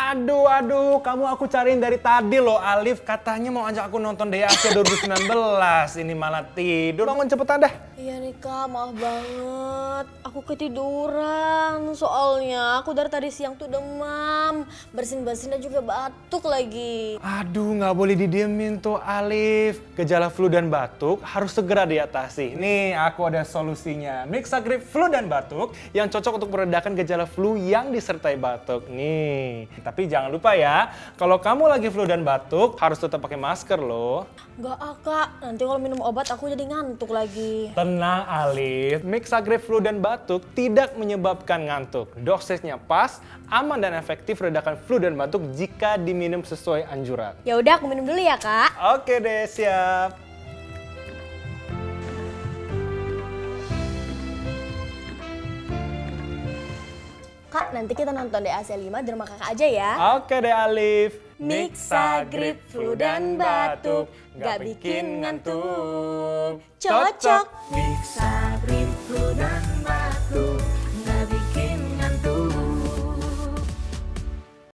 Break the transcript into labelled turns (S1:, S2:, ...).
S1: Aduh, kamu aku cariin dari tadi loh, Alif. Katanya mau ajak aku nonton DAC 2019. Ini malah tidur. Bangun cepetan deh.
S2: Iya nih Kak, maaf banget. Aku ketiduran. Soalnya aku dari tadi siang tuh demam. Bersin-bersin dan juga batuk lagi.
S1: Aduh, nggak boleh didiemin tuh, Alif. Gejala flu dan batuk harus segera diatasi. Nih, aku ada solusinya. Mixagrip flu dan batuk yang cocok untuk meredakan gejala flu yang disertai batuk. Nih, tapi jangan lupa ya, kalau kamu lagi flu dan batuk, harus tetap pakai masker loh.
S2: Enggak Kak, nanti kalau minum obat aku jadi ngantuk lagi.
S1: Tenang Alif, Mixagrip flu dan batuk tidak menyebabkan ngantuk. Dosisnya pas, aman dan efektif redakan flu dan batuk jika diminum sesuai anjuran.
S2: Ya udah aku minum dulu ya Kak.
S1: Oke deh, siap.
S2: Kak, nanti kita nonton DAC 5 di rumah kakak aja ya.
S1: Oke deh Alif.
S2: Mixagrip flu dan batuk, gak bikin ngantuk. Cocok.
S1: Mixagrip